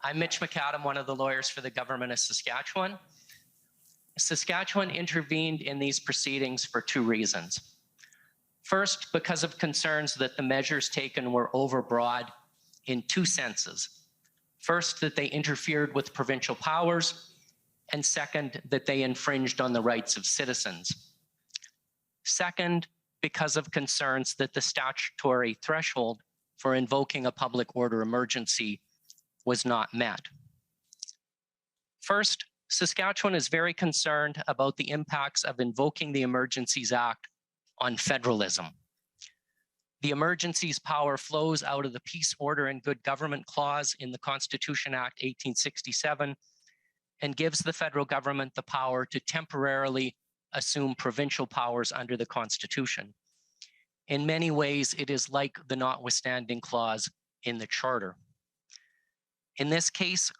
I'm Mitch McAdam, one of the lawyers for the government of Saskatchewan. Saskatchewan intervened in these proceedings for two reasons. First, because of concerns that the measures taken were overbroad in two senses. First, that they interfered with provincial powers, and second, that they infringed on the rights of citizens. Second, because of concerns that the statutory threshold for invoking a public order emergency was not met. First, Saskatchewan is very concerned about the impacts of invoking the Emergencies Act on federalism. The emergencies power flows out of the Peace, Order, and Good Government Clause in the Constitution Act 1867 and gives the federal government the power to temporarily assume provincial powers under the Constitution. In many ways, it is like the notwithstanding clause in the Charter. In this case,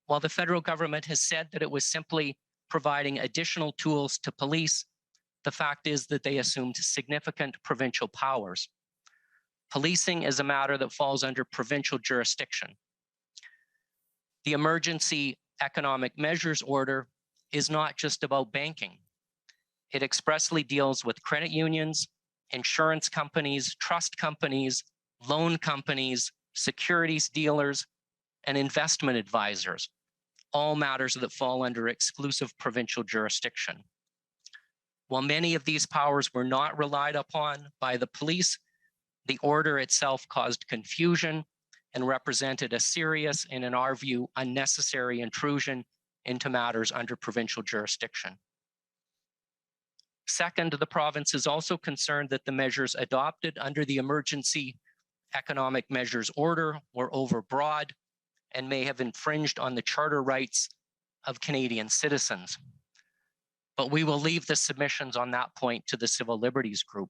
while the federal government has said that it was simply providing additional tools to police, the fact is that they assumed significant provincial powers. Policing is a matter that falls under provincial jurisdiction. The Emergency Economic Measures Order is not just about banking. It expressly deals with credit unions, insurance companies, trust companies, loan companies, securities dealers, and investment advisors, all matters that fall under exclusive provincial jurisdiction. While many of these powers were not relied upon by the police, the order itself caused confusion and represented a serious and, in our view, unnecessary intrusion into matters under provincial jurisdiction. Second, the province is also concerned that the measures adopted under the Emergency Economic Measures Order were overbroad and may have infringed on the charter rights of Canadian citizens. But we will leave the submissions on that point to the Civil Liberties Group.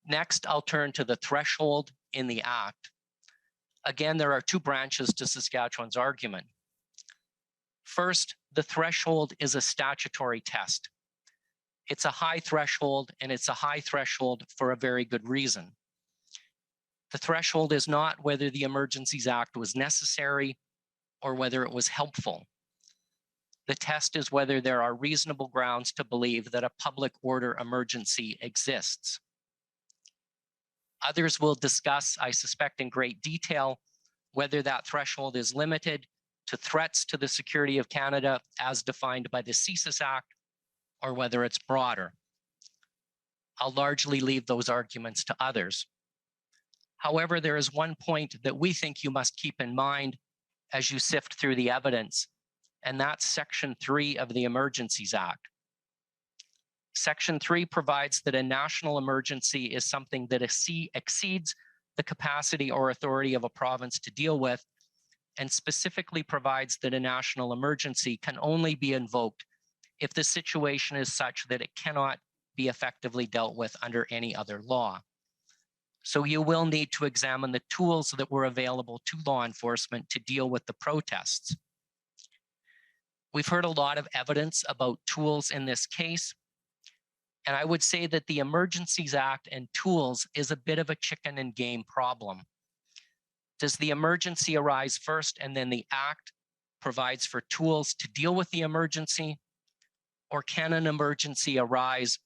Next, I'll turn to the threshold in the Act. Again, there are two branches to Saskatchewan's argument. First, the threshold is a statutory test. It's a high threshold, and it's a high threshold for a very good reason. The threshold is not whether the Emergencies Act was necessary or whether it was helpful. The test is whether there are reasonable grounds to believe that a public order emergency exists. Others will discuss, I suspect in great detail, whether that threshold is limited to threats to the security of Canada as defined by the CSIS Act, or whether it's broader. I'll largely leave those arguments to others. However, there is one point that we think you must keep in mind as you sift through the evidence, and that's Section 3 of the Emergencies Act. Section 3 provides that a national emergency is something that exceeds the capacity or authority of a province to deal with, and specifically provides that a national emergency can only be invoked if the situation is such that it cannot be effectively dealt with under any other law. So you will need to examine the tools that were available to law enforcement to deal with the protests. We've heard a lot of evidence about tools in this case, and I would say that the Emergencies Act and tools is a bit of a chicken and game problem. Does the emergency arise first and then the Act provides for tools to deal with the emergency? Or can an emergency arise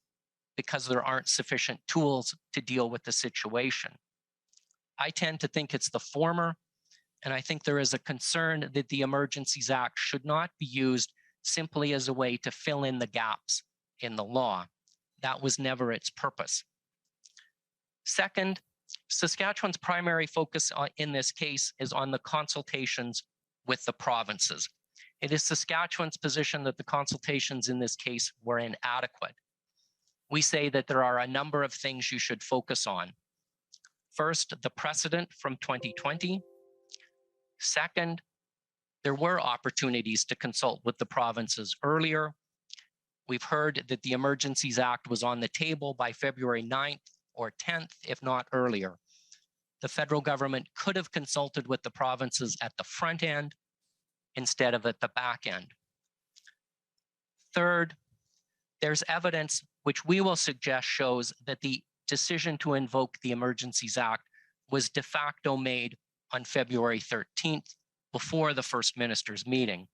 because there aren't sufficient tools to deal with the situation? I tend to think it's the former, and I think there is a concern that the Emergencies Act should not be used simply as a way to fill in the gaps in the law. That was never its purpose. Second, Saskatchewan's primary focus in this case is on the consultations with the provinces. It is Saskatchewan's position that the consultations in this case were inadequate. We say that there are a number of things you should focus on. First, the precedent from 2020. Second, there were opportunities to consult with the provinces earlier. We've heard that the Emergencies Act was on the table by February 9th or 10th, if not earlier. The federal government could have consulted with the provinces at the front end instead of at the back end. Third, there's evidence which we will suggest shows that the decision to invoke the Emergencies Act was de facto made on February 13th before the First Minister's meeting.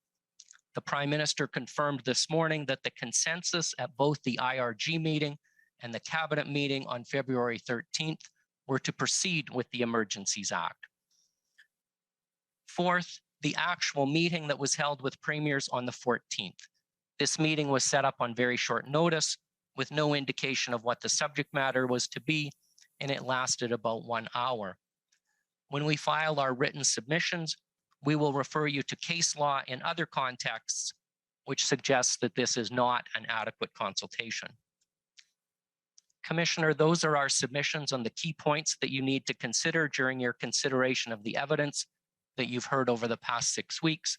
The Prime Minister confirmed this morning that the consensus at both the IRG meeting and the Cabinet meeting on February 13th were to proceed with the Emergencies Act. Fourth, the actual meeting that was held with premiers on the 14th. This meeting was set up on very short notice with no indication of what the subject matter was to be, and it lasted about 1 hour. When we file our written submissions, we will refer you to case law in other contexts, which suggests that this is not an adequate consultation. Commissioner, those are our submissions on the key points that you need to consider during your consideration of the evidence that you've heard over the past 6 weeks.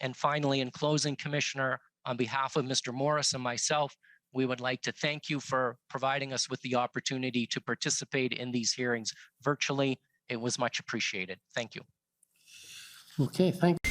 And finally, in closing, Commissioner, on behalf of Mr. Morris and myself, we would like to thank you for providing us with the opportunity to participate in these hearings virtually. It was much appreciated. Thank you. Okay, thank you.